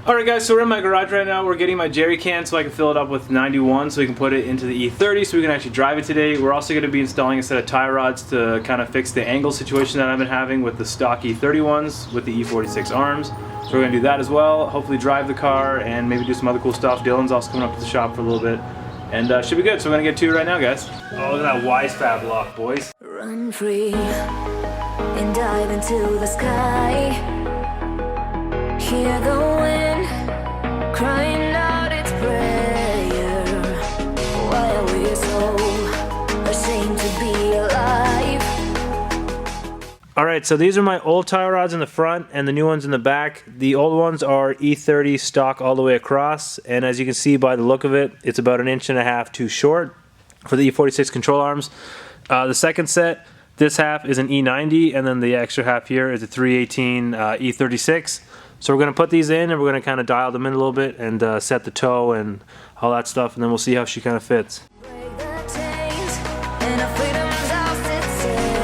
Alright guys, so we're in my garage right now. We're getting my jerry can so I can fill it up with 91 so we can put it into the E30 so we can actually drive it today. We're also going to be installing a set of tie rods to kind of fix the angle situation that I've been having with the stock E30 ones with the E46 arms. So we're going to do that as well, hopefully drive the car and maybe do some other cool stuff. Dylan's also coming up to the shop for a little bit and should be good. So we're going to get to it right now, guys. Oh, look at that Wise Fab lock, boys. Run free and dive into the sky. Hear the wind crying out its prayer. Why are we so ashamed to be alive? Alright, so these are my old tie rods in the front and the new ones in the back. The old ones are E30 stock all the way across, and as you can see by the look of it, it's about 1.5 inches too short for the E46 control arms. The second set, this half is an E90, and then the extra half here is a 318 E36. So we're going to put these in and we're going to kind of dial them in a little bit and set the toe and all that stuff, and then we'll see how she kind of fits. Break the chains and our freedom's ours to take.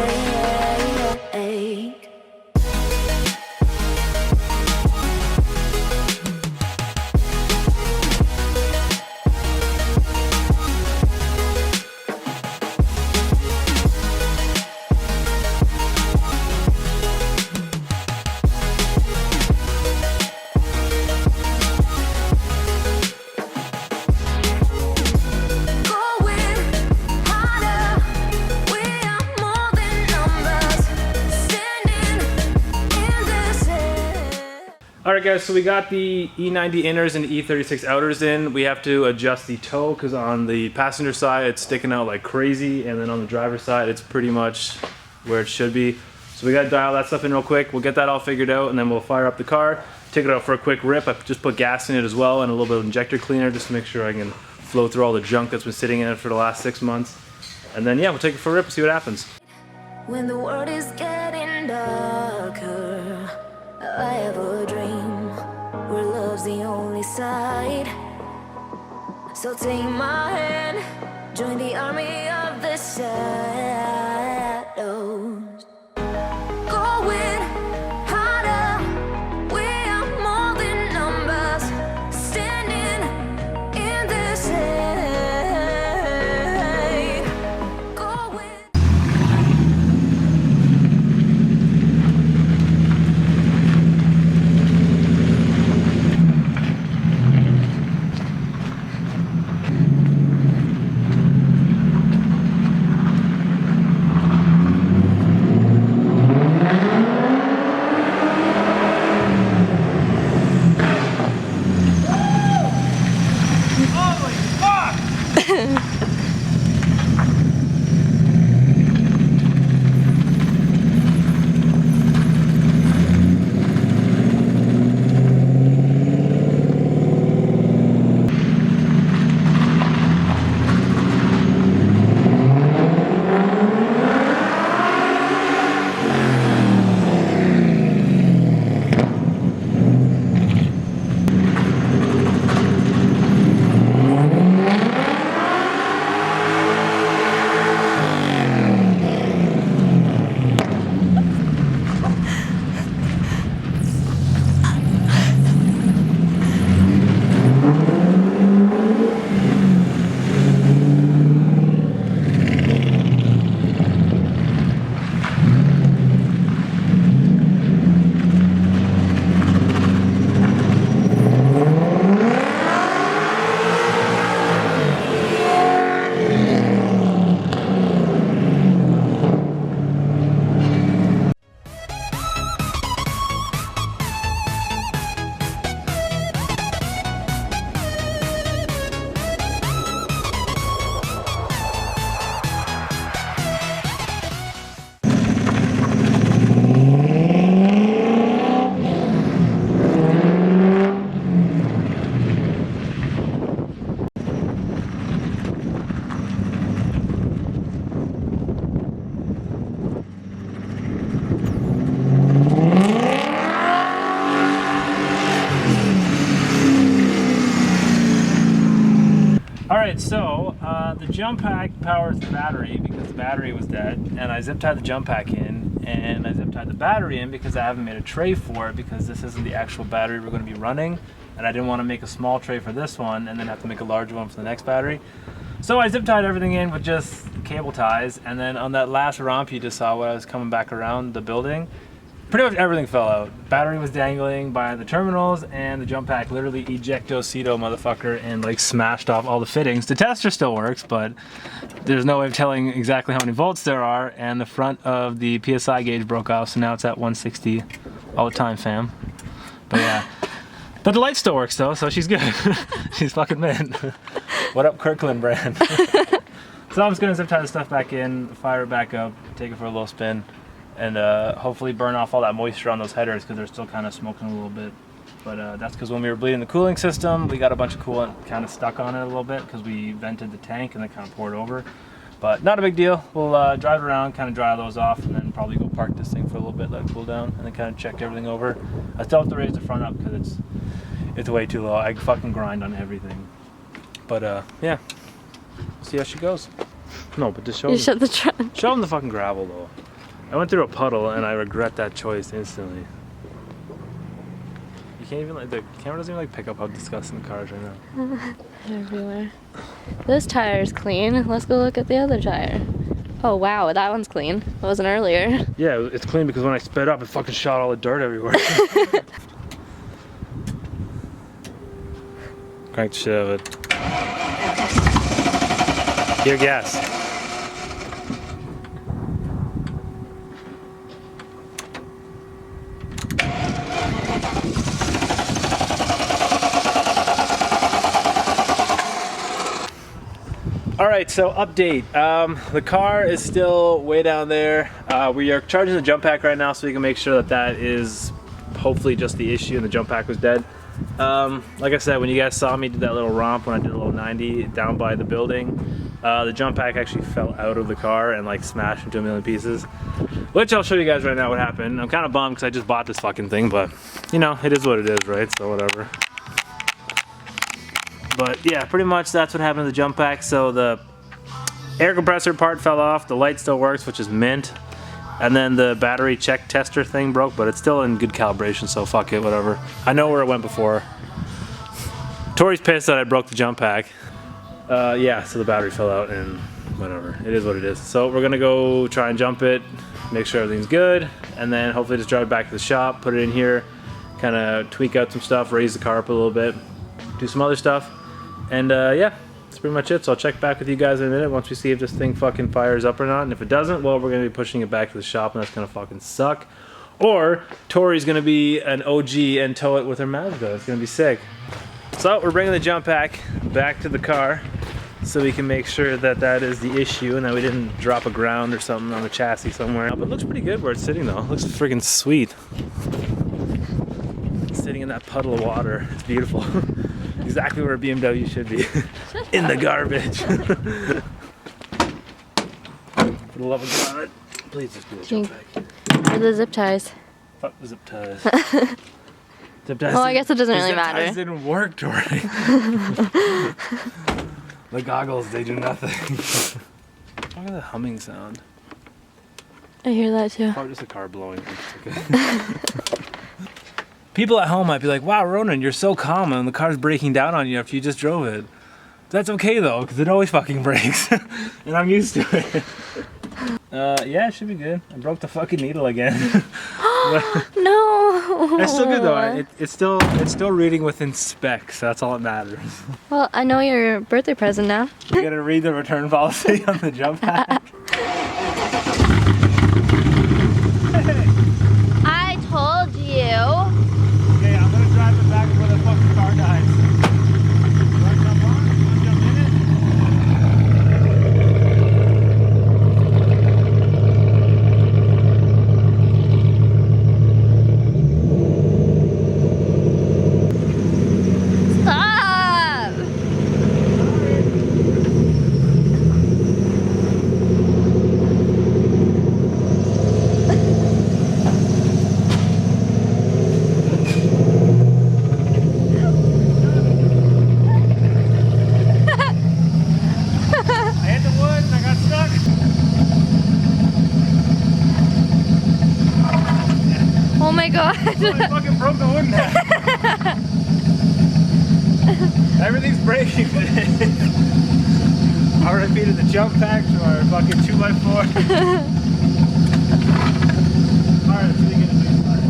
Alright guys, so we got the E90 inners and the E36 outers in. We have to adjust the toe because on the passenger side it's sticking out like crazy, and then on the driver's side it's pretty much where it should be. So we got to dial that stuff in real quick. We'll get that all figured out and then we'll fire up the car, take it out for a quick rip. I just put gas in it as well and a little bit of injector cleaner just to make sure I can flow through all the junk that's been sitting in it for the last 6 months. And then yeah, we'll take it for a rip and see what happens. When the world is getting darker, I have a dream where love's the only side. So take my hand, join the army of the shadows. Going harder, we are more than numbers, standing in the shade. Going. Alright, so the jump pack powers the battery because the battery was dead, and I zip tied the jump pack in, and I zip tied the battery in because I haven't made a tray for it because this isn't the actual battery we're going to be running. and I didn't want to make a small tray for this one and then have to make a larger one for the next battery. So I zip tied everything in with just cable ties, and then on that last romp you just saw when I was coming back around the building, pretty much everything fell out. Battery was dangling by the terminals, and the jump pack literally ejecto-cedo motherfucker and like smashed off all the fittings. The tester still works, but there's no way of telling exactly how many volts there are, and the front of the PSI gauge broke off, so now it's at 160 all the time, fam. But yeah. But the light still works though, so she's good. She's fucking mint. What up, Kirkland brand? So I'm just gonna zip tie the stuff back in, fire it back up, take it for a little spin, and hopefully burn off all that moisture on those headers because they're still kind of smoking a little bit. But that's because when we were bleeding the cooling system, we got a bunch of coolant kind of stuck on it a little bit because we vented the tank and then kind of poured over. But not a big deal. We'll drive around, kind of dry those off, and then probably go park this thing for a little bit, let it cool down, and then kind of check everything over. I still have to raise the front up because it's way too low. I fucking grind on everything. But yeah, see how she goes. No, but just show You shut the trunk. Show them the fucking gravel though. I went through a puddle and I regret that choice instantly. You can't even like, the camera doesn't even like pick up how disgusting the car is right now. Everywhere. This tire's clean. Let's go look at the other tire. Oh wow, that one's clean. It wasn't earlier. Yeah, it's clean because when I sped up, it fucking shot all the dirt everywhere. Crank the shit out of it. Here, gas. Alright, so update. The car is still way down there. We are charging the jump pack right now so we can make sure that that is hopefully just the issue and the jump pack was dead. Like I said, when you guys saw me do that little romp when I did a little 90 down by the building, the jump pack actually fell out of the car and like smashed into a million pieces. Which I'll show you guys right now what happened. I'm kind of bummed because I just bought this fucking thing, but you know, it is what it is, right? So whatever. But yeah, pretty much that's what happened to the jump pack. So the air compressor part fell off, the light still works, which is mint. And then the battery check tester thing broke, but it's still in good calibration, so fuck it, whatever. I know where it went before. Tori's pissed that I broke the jump pack. Yeah, so the battery fell out and whatever. It is what it is. So we're gonna go try and jump it, make sure everything's good, and then hopefully just drive it back to the shop, put it in here, kind of tweak out some stuff, raise the car up a little bit, do some other stuff. And yeah, that's pretty much it. So I'll check back with you guys in a minute once we see if this thing fucking fires up or not. And if it doesn't, well, we're going to be pushing it back to the shop and that's going to fucking suck. Or Tori's going to be an OG and tow it with her Mazda. It's going to be sick. So we're bringing the jump pack back to the car so we can make sure that that is the issue and that we didn't drop a ground or something on the chassis somewhere. But it looks pretty good where it's sitting though. It looks freaking sweet. It's sitting in that puddle of water. It's beautiful. Exactly where a BMW should be. In the garbage. For the love of God, please just do a jump pack. Where are the zip ties? Fuck the zip ties. Zip ties. Well, I guess it doesn't really matter. Zip ties didn't work, Tori. The goggles, they do nothing. Look at the humming sound. I hear that too. Probably just a car blowing. It's okay. People at home might be like, wow, Ronan, you're so calm and the car's breaking down on you after you just drove it. That's okay though, because it always fucking breaks. And I'm used to it. Yeah, it should be good. I broke the fucking needle again. No. It's still good though. It's still reading within specs. So that's all that matters. Well, I know your birthday present now. You gotta read the return policy on the jump pack. I told you. Okay, I'm gonna drive it back where the fucking car dies. You wanna jump on? You wanna jump in it? Stop! I hit the wood and I got stuck. Oh my god. I fucking broke the wood in half. Everything's breaking today. RIP to the jump pack to our fucking 2x4. Alright, so we get a big fire.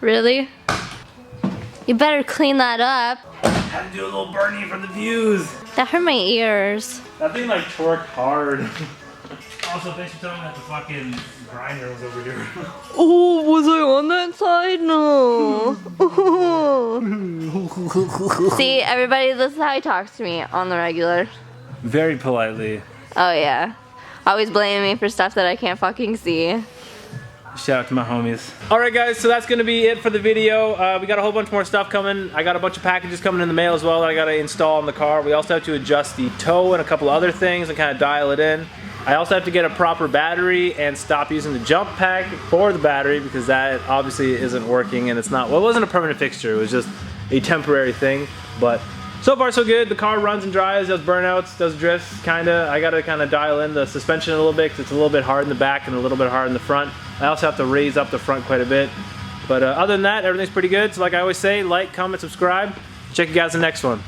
Really? You better clean that up. Had to do a little burning for the views. That hurt my ears. That thing like torqued hard. Also, thanks for telling me that the fucking grinder was over here. Oh, was I on that side? No. See, everybody, this is how he talks to me on the regular. Very politely. Oh yeah. Always blaming me for stuff that I can't fucking see. Shout out to my homies. Alright guys, so that's gonna be it for the video. We got a whole bunch more stuff coming. I got a bunch of packages coming in the mail as well that I gotta install in the car. We also have to adjust the tow and a couple other things and kind of dial it in. I also have to get a proper battery and stop using the jump pack for the battery because that obviously isn't working and it's not, well, it wasn't a permanent fixture, it was just a temporary thing. But so far so good. The car runs and drives, does burnouts, does drifts, kinda. I gotta kinda dial in the suspension a little bit because it's a little bit hard in the back and a little bit hard in the front. I also have to raise up the front quite a bit. But other than that, everything's pretty good. So like I always say, like, comment, subscribe. Check you guys in the next one.